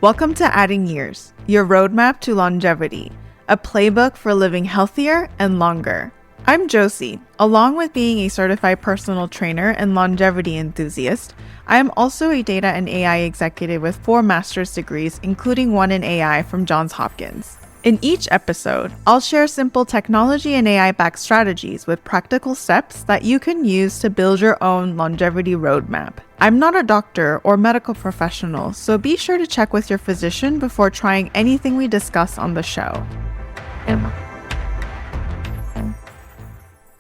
Welcome to Adding Years, your roadmap to longevity, a playbook for living healthier and longer. I'm Josie. Along with being a certified personal trainer and longevity enthusiast, I am also a data and AI executive with 4 master's degrees, including one in AI from Johns Hopkins. In each episode, I'll share simple technology and AI-backed strategies with practical steps that you can use to build your own longevity roadmap. I'm not a doctor or medical professional, so be sure to check with your physician before trying anything we discuss on the show.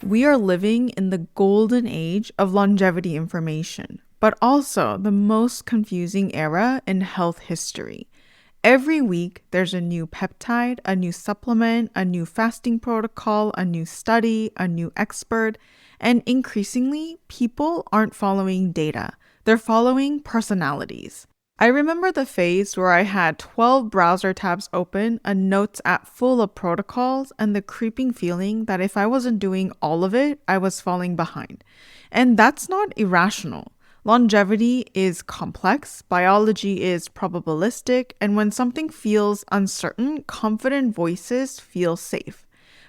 We are living in the golden age of longevity information, but also the most confusing era in health history. Every week, there's a new peptide, a new supplement, a new fasting protocol, a new study, a new expert, and increasingly, people aren't following data. They're following personalities. I remember the phase where I had 12 browser tabs open, a notes app full of protocols, and the creeping feeling that if I wasn't doing all of it, I was falling behind. And that's not irrational. Longevity is complex, biology is probabilistic, and when something feels uncertain, confident voices feel safe.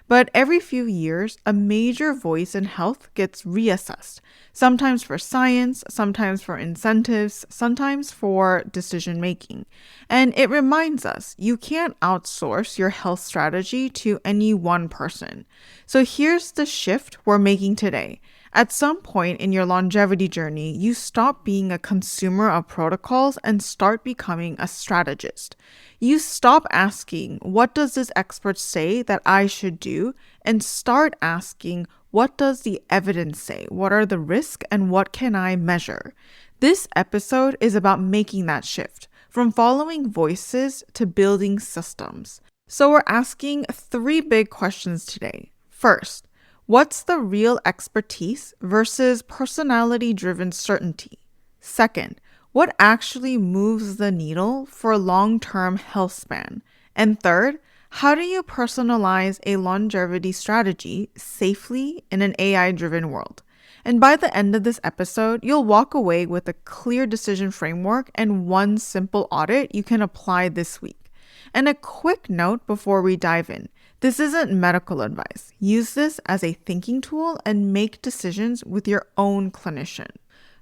But every few years, a major voice in health gets reassessed, sometimes for science, sometimes for incentives, sometimes for decision making. And it reminds us you can't outsource your health strategy to any one person. So here's the shift we're making today. At some point in your longevity journey, you stop being a consumer of protocols and start becoming a strategist. You stop asking, what does this expert say that I should do? And start asking, what does the evidence say? What are the risks and what can I measure? This episode is about making that shift, from following voices to building systems. So we're asking 3 big questions today. First, what's the real expertise versus personality-driven certainty? Second, what actually moves the needle for long-term health span? And third, how do you personalize a longevity strategy safely in an AI-driven world? And by the end of this episode, you'll walk away with a clear decision framework and one simple audit you can apply this week. And a quick note before we dive in. This isn't medical advice. Use this as a thinking tool and make decisions with your own clinician.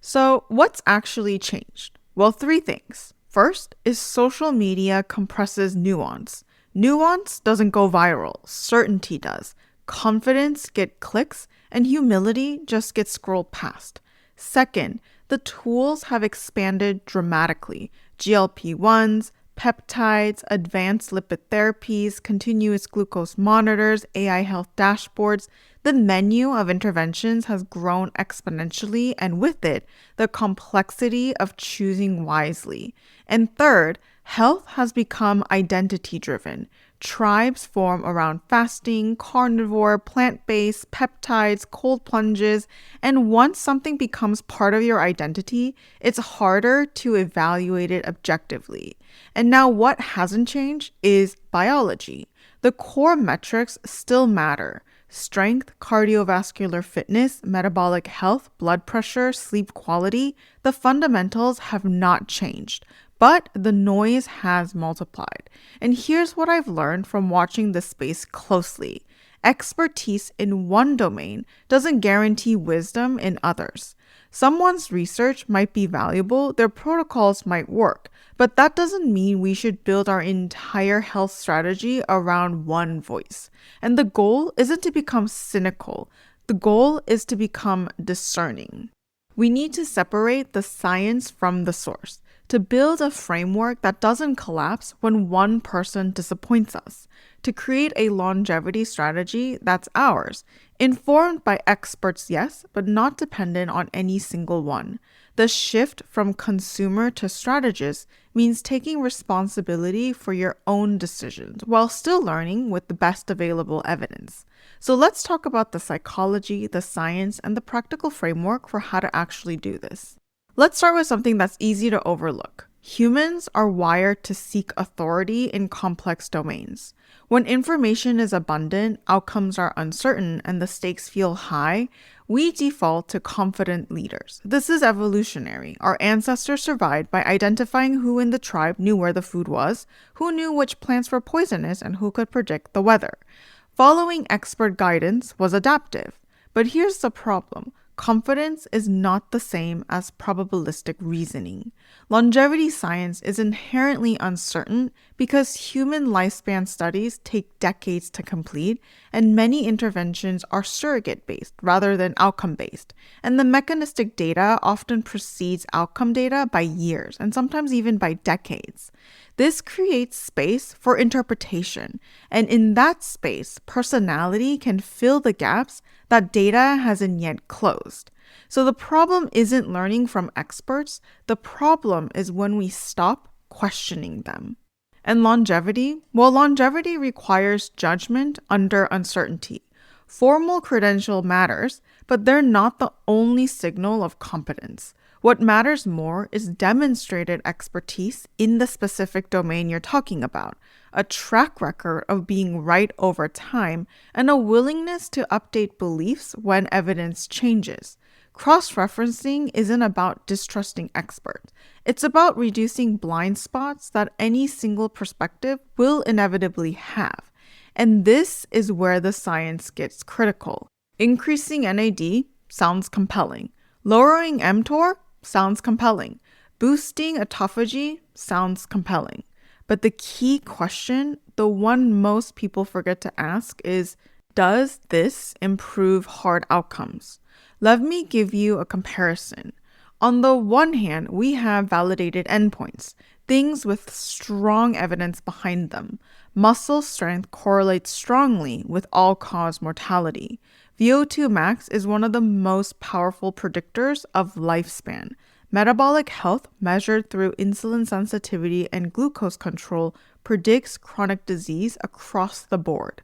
So, what's actually changed? Well, 3 things. First is social media compresses nuance. Nuance doesn't go viral, certainty does. Confidence gets clicks, and humility just gets scrolled past. Second, the tools have expanded dramatically. GLP-1s, peptides, advanced lipid therapies, continuous glucose monitors, AI health dashboards. The menu of interventions has grown exponentially, and with it, the complexity of choosing wisely. And third, health has become identity-driven. Tribes form around fasting, carnivore, plant-based, peptides, cold plunges, and once something becomes part of your identity, it's harder to evaluate it objectively. And now what hasn't changed is biology. The core metrics still matter. Strength, cardiovascular fitness, metabolic health, blood pressure, sleep quality, the fundamentals have not changed. But the noise has multiplied. And here's what I've learned from watching this space closely. Expertise in one domain doesn't guarantee wisdom in others. Someone's research might be valuable, their protocols might work, but that doesn't mean we should build our entire health strategy around one voice. And the goal isn't to become cynical. The goal is to become discerning. We need to separate the science from the source, to build a framework that doesn't collapse when one person disappoints us, to create a longevity strategy that's ours, informed by experts, yes, but not dependent on any single one. The shift from consumer to strategist means taking responsibility for your own decisions while still learning with the best available evidence. So let's talk about the psychology, the science, and the practical framework for how to actually do this. Let's start with something that's easy to overlook: Humans are wired to seek authority in complex domains. When information is abundant, outcomes are uncertain, and the stakes feel high, we default to confident leaders. This is evolutionary. Our ancestors survived by identifying who in the tribe knew where the food was, who knew which plants were poisonous, and who could predict the weather. Following expert guidance was adaptive. But here's the problem. Confidence is not the same as probabilistic reasoning. Longevity science is inherently uncertain because human lifespan studies take decades to complete, and many interventions are surrogate-based rather than outcome-based. And the mechanistic data often precedes outcome data by years, and sometimes even by decades. This creates space for interpretation, and in that space, personality can fill the gaps that data hasn't yet closed. So the problem isn't learning from experts, the problem is when we stop questioning them. And longevity? Well, longevity requires judgment under uncertainty. Formal credential matters, but they're not the only signal of competence. What matters more is demonstrated expertise in the specific domain you're talking about, a track record of being right over time, and a willingness to update beliefs when evidence changes. Cross-referencing isn't about distrusting experts. It's about reducing blind spots that any single perspective will inevitably have. And this is where the science gets critical. Increasing NAD sounds compelling. Lowering mTOR sounds compelling. Boosting autophagy sounds compelling. But the key question, the one most people forget to ask, is, does this improve hard outcomes? Let me give you a comparison. On the one hand, we have validated endpoints, things with strong evidence behind them. Muscle strength correlates strongly with all-cause mortality. VO2 max is one of the most powerful predictors of lifespan. Metabolic health measured through insulin sensitivity and glucose control predicts chronic disease across the board.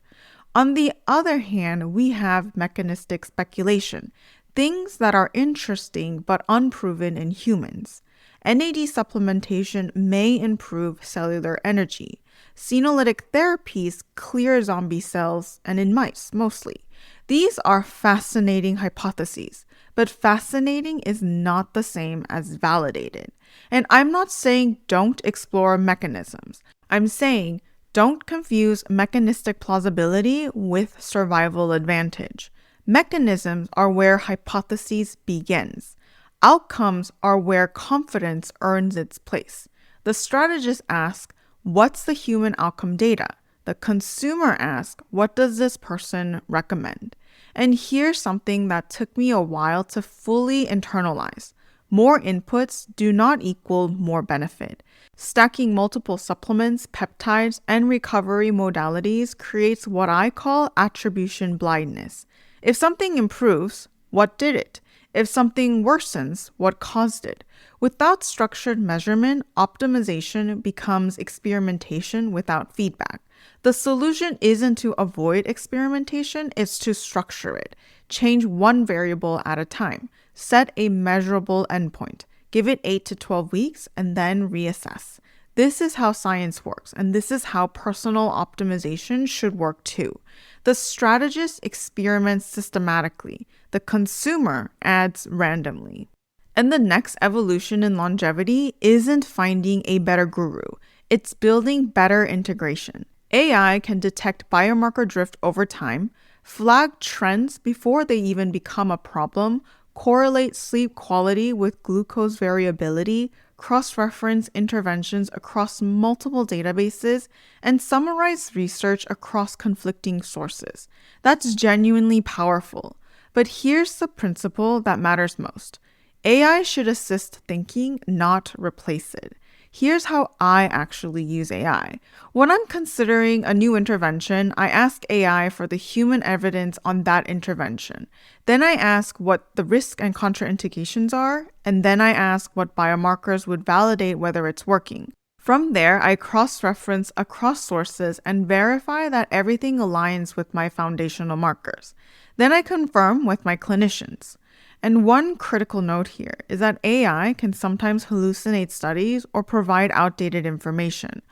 On the other hand, we have mechanistic speculation, things that are interesting but unproven in humans. NAD supplementation may improve cellular energy. Senolytic therapies clear zombie cells, and in mice mostly. These are fascinating hypotheses, but fascinating is not the same as validated. And I'm not saying don't explore mechanisms. I'm saying don't confuse mechanistic plausibility with survival advantage. Mechanisms are where hypotheses begins. Outcomes are where confidence earns its place. The strategist asks, what's the human outcome data? The consumer asks, what does this person recommend? And here's something that took me a while to fully internalize. More inputs do not equal more benefit. Stacking multiple supplements, peptides, and recovery modalities creates what I call attribution blindness. If something improves, what did it? If something worsens, what caused it? Without structured measurement, optimization becomes experimentation without feedback. The solution isn't to avoid experimentation, it's to structure it. Change one variable at a time. Set a measurable endpoint. Give it 8 to 12 weeks and then reassess. This is how science works, and this is how personal optimization should work too. The strategist experiments systematically. The consumer adds randomly. And the next evolution in longevity isn't finding a better guru. It's building better integration. AI can detect biomarker drift over time, flag trends before they even become a problem, correlate sleep quality with glucose variability, cross-reference interventions across multiple databases, and summarize research across conflicting sources. That's genuinely powerful. But here's the principle that matters most. AI should assist thinking, not replace it. Here's how I actually use AI. When I'm considering a new intervention, I ask AI for the human evidence on that intervention. Then I ask what the risk and contraindications are, and then I ask what biomarkers would validate whether it's working. From there, I cross-reference across sources and verify that everything aligns with my foundational markers. Then I confirm with my clinicians. And one critical note here is that AI can sometimes hallucinate studies or provide outdated information.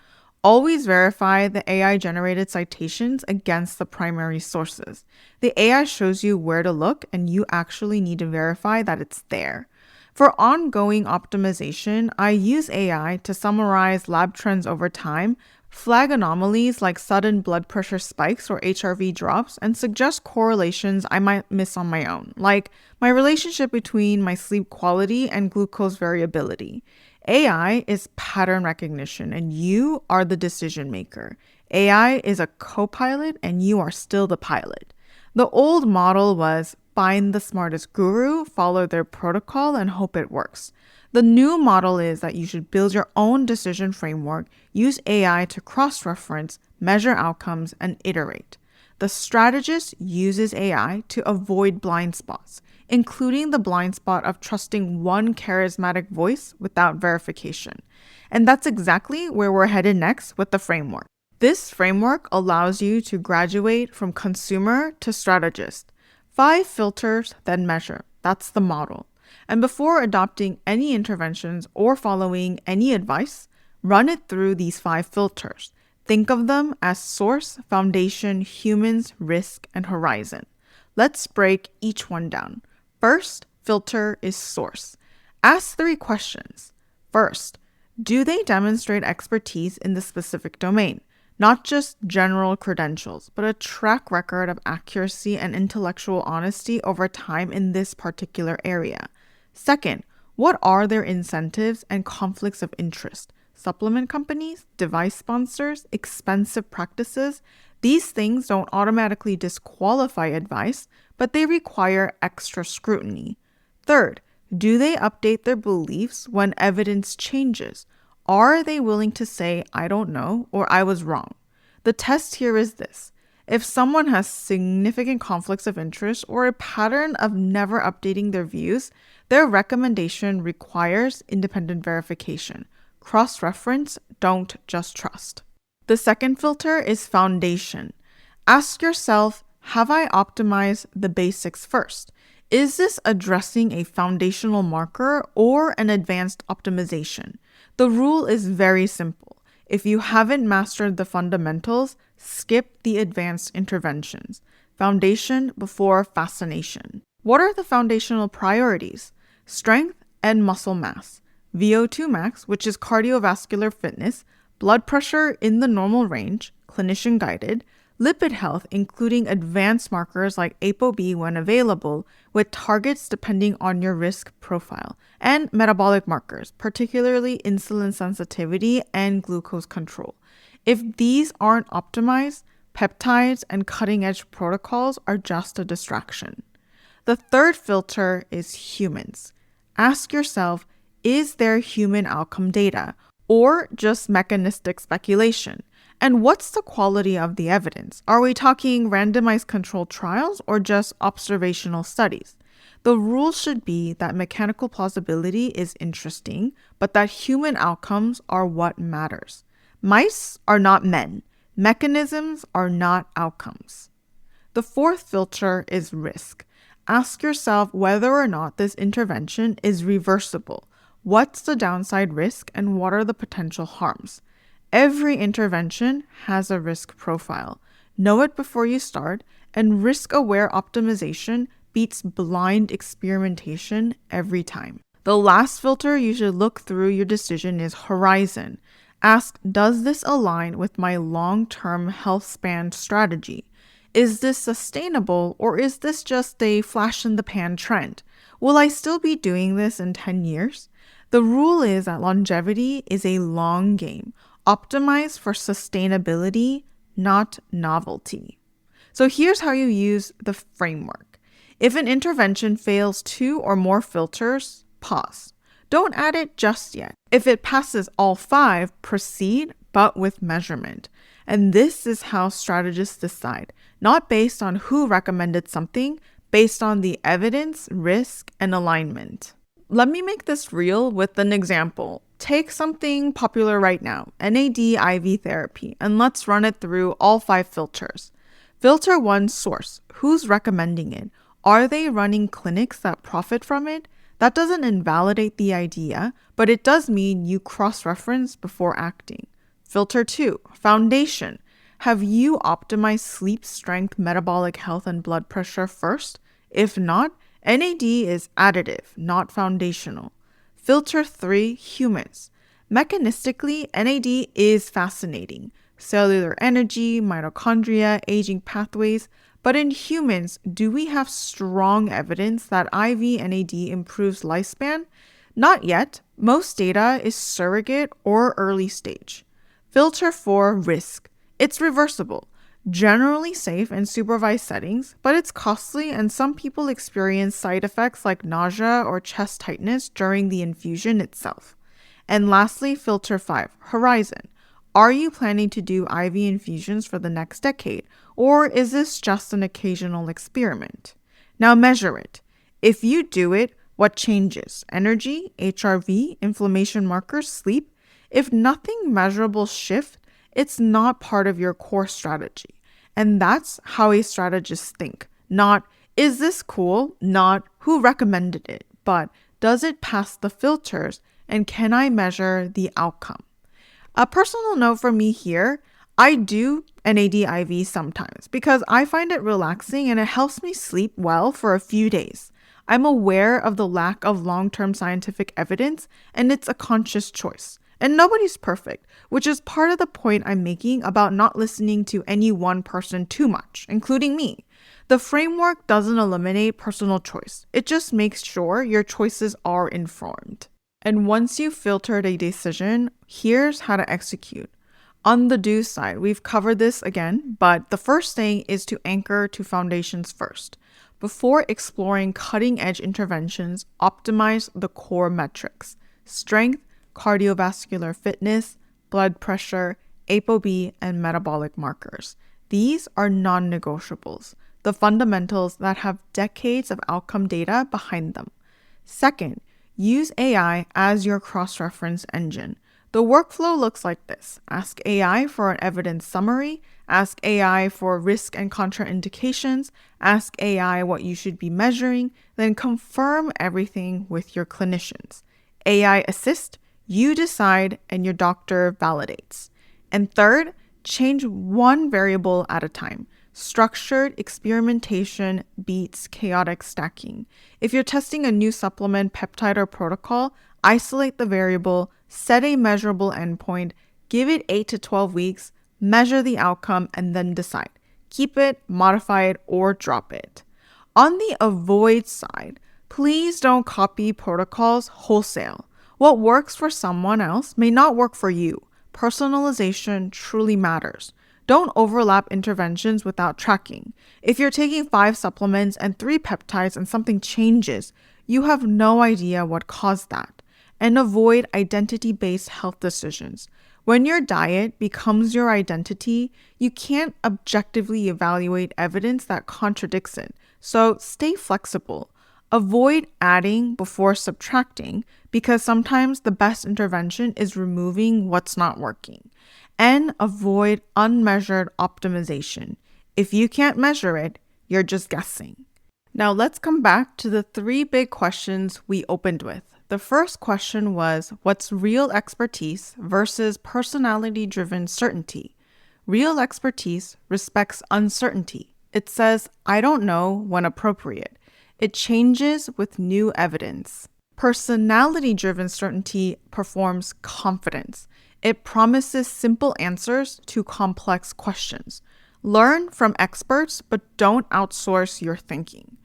Always verify the AI generated citations against the primary sources. The AI shows you where to look, and you actually need to verify that it's there. For ongoing optimization, I use AI to summarize lab trends over time, flag anomalies like sudden blood pressure spikes or HRV drops, and suggest correlations I might miss on my own, like my relationship between my sleep quality and glucose variability. AI is pattern recognition, and you are the decision maker. AI is a co-pilot, and you are still the pilot. The old model was find the smartest guru, follow their protocol, and hope it works. The new model is that you should build your own decision framework, use AI to cross-reference, measure outcomes, and iterate. The strategist uses AI to avoid blind spots, including the blind spot of trusting one charismatic voice without verification. And that's exactly where we're headed next with the framework. This framework allows you to graduate from consumer to strategist. 5 filters, then measure. That's the model. And before adopting any interventions or following any advice, run it through these 5 filters. Think of them as source, foundation, humans, risk, and horizon. Let's break each one down. First filter is source. Ask 3 questions. First, do they demonstrate expertise in the specific domain? Not just general credentials, but a track record of accuracy and intellectual honesty over time in this particular area. Second, what are their incentives and conflicts of interest? Supplement companies, device sponsors, expensive practices? These things don't automatically disqualify advice, but they require extra scrutiny. Third, do they update their beliefs when evidence changes? Are they willing to say, I don't know, or I was wrong? The test here is this. If someone has significant conflicts of interest or a pattern of never updating their views, their recommendation requires independent verification. Cross-reference, don't just trust. The second filter is foundation. Ask yourself, have I optimized the basics first? Is this addressing a foundational marker or an advanced optimization? The rule is very simple. If you haven't mastered the fundamentals, skip the advanced interventions. Foundation before fascination. What are the foundational priorities? Strength and muscle mass. VO2 max, which is cardiovascular fitness, blood pressure in the normal range, clinician guided, lipid health, including advanced markers like ApoB when available, with targets depending on your risk profile, and metabolic markers, particularly insulin sensitivity and glucose control. If these aren't optimized, peptides and cutting-edge protocols are just a distraction. The third filter is humans. Ask yourself, is there human outcome data, or just mechanistic speculation? And what's the quality of the evidence? Are we talking randomized controlled trials or just observational studies? The rule should be that mechanical plausibility is interesting, but that human outcomes are what matters. Mice are not men. Mechanisms are not outcomes. The fourth filter is risk. Ask yourself whether or not this intervention is reversible. What's the downside risk and what are the potential harms? Every intervention has a risk profile. Know it before you start, and risk-aware optimization beats blind experimentation every time. The last filter you should look through your decision is horizon. Ask, does this align with my long-term health span strategy? Is this sustainable, or is this just a flash-in-the-pan trend? Will I still be doing this in 10 years? The rule is that longevity is a long game. Optimize for sustainability, not novelty. So here's how you use the framework. If an intervention fails 2 or more filters, pause. Don't add it just yet. If it passes all 5, proceed, but with measurement. And this is how strategists decide, not based on who recommended something, based on the evidence, risk, and alignment. Let me make this real with an example. Take something popular right now, NAD IV therapy, and let's run it through all 5 filters. Filter 1, source. Who's recommending it? Are they running clinics that profit from it? That doesn't invalidate the idea, but it does mean you cross-reference before acting. Filter 2, foundation. Have you optimized sleep, strength, metabolic health, and blood pressure first? If not, NAD is additive, not foundational. Filter 3, humans. Mechanistically, NAD is fascinating. Cellular energy, mitochondria, aging pathways. But in humans, do we have strong evidence that IV NAD improves lifespan? Not yet. Most data is surrogate or early stage. Filter 4, risk. It's reversible. Generally safe in supervised settings, but it's costly and some people experience side effects like nausea or chest tightness during the infusion itself. And lastly, filter 5, horizon. Are you planning to do IV infusions for the next decade, or is this just an occasional experiment? Now measure it. If you do it, what changes? Energy, HRV, inflammation markers, sleep? If nothing measurable shifts, it's not part of your core strategy. And that's how a strategist think. Not, is this cool? Not, who recommended it? But, does it pass the filters? And can I measure the outcome? A personal note from me here, I do NAD IV sometimes because I find it relaxing and it helps me sleep well for a few days. I'm aware of the lack of long-term scientific evidence and it's a conscious choice. And nobody's perfect, which is part of the point I'm making about not listening to any one person too much, including me. The framework doesn't eliminate personal choice. It just makes sure your choices are informed. And once you've filtered a decision, here's how to execute. On the do side, we've covered this again, but the first thing is to anchor to foundations first. Before exploring cutting-edge interventions, optimize the core metrics: strength, cardiovascular fitness, blood pressure, ApoB, and metabolic markers. These are non-negotiables, the fundamentals that have decades of outcome data behind them. Second, use AI as your cross-reference engine. The workflow looks like this. Ask AI for an evidence summary, ask AI for risk and contraindications, ask AI what you should be measuring, then confirm everything with your clinicians. AI assist, you decide, and your doctor validates. And third, change one variable at a time. Structured experimentation beats chaotic stacking. If you're testing a new supplement, peptide, or protocol, isolate the variable, set a measurable endpoint, give it 8 to 12 weeks, measure the outcome, and then decide. Keep it, modify it, or drop it. On the avoid side, please don't copy protocols wholesale. What works for someone else may not work for you. Personalization truly matters. Don't overlap interventions without tracking. If you're taking 5 supplements and 3 peptides and something changes, you have no idea what caused that. And avoid identity-based health decisions. When your diet becomes your identity, you can't objectively evaluate evidence that contradicts it. So stay flexible. Avoid adding before subtracting because sometimes the best intervention is removing what's not working. And avoid unmeasured optimization. If you can't measure it, you're just guessing. Now let's come back to the 3 big questions we opened with. The first question was, what's real expertise versus personality-driven certainty? Real expertise respects uncertainty. It says, I don't know when appropriate. It changes with new evidence. Personality-driven certainty performs confidence. It promises simple answers to complex questions. Learn from experts, but don't outsource your thinking.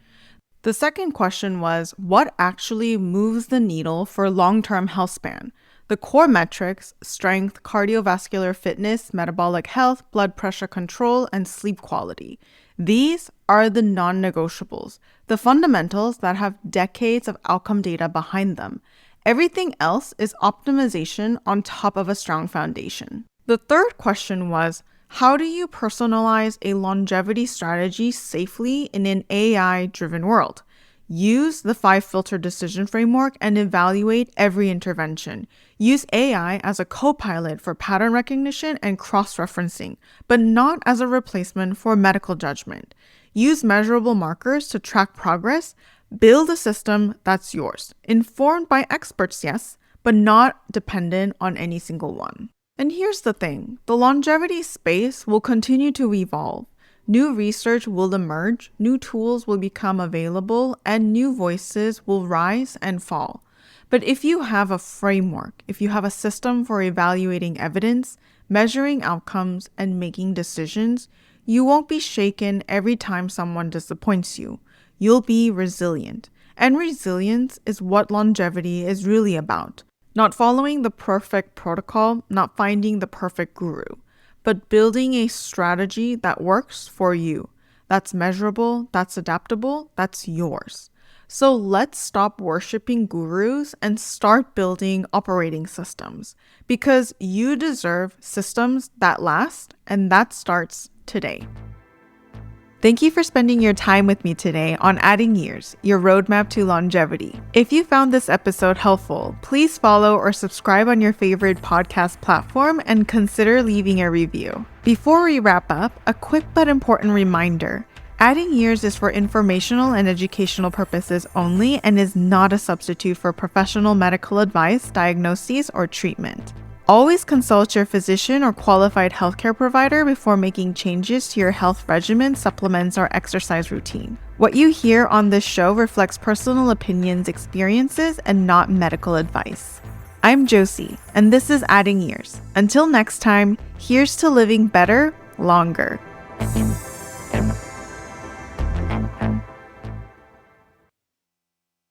The second question was, what actually moves the needle for long-term health span? The core metrics, strength, cardiovascular fitness, metabolic health, blood pressure control, and sleep quality. These are the non-negotiables, the fundamentals that have decades of outcome data behind them. Everything else is optimization on top of a strong foundation. The third question was, how do you personalize a longevity strategy safely in an AI-driven world? Use the 5-filter decision framework and evaluate every intervention. Use AI as a co-pilot for pattern recognition and cross-referencing, but not as a replacement for medical judgment. Use measurable markers to track progress. Build a system that's yours, informed by experts, yes, but not dependent on any single one. And here's the thing, the longevity space will continue to evolve. New research will emerge, new tools will become available, and new voices will rise and fall. But if you have a framework, if you have a system for evaluating evidence, measuring outcomes, and making decisions, you won't be shaken every time someone disappoints you. You'll be resilient. And resilience is what longevity is really about. Not following the perfect protocol, not finding the perfect guru, but building a strategy that works for you, that's measurable, that's adaptable, that's yours. So let's stop worshiping gurus and start building operating systems, because you deserve systems that last, and that starts today. Thank you for spending your time with me today on Adding Years, your roadmap to longevity. If you found this episode helpful, please follow or subscribe on your favorite podcast platform and consider leaving a review. Before we wrap up, a quick but important reminder. Adding Years is for informational and educational purposes only and is not a substitute for professional medical advice, diagnoses, or treatment. Always consult your physician or qualified healthcare provider before making changes to your health regimen, supplements, or exercise routine. What you hear on this show reflects personal opinions, experiences, and not medical advice. I'm Josie, and this is Adding Years. Until next time, here's to living better, longer.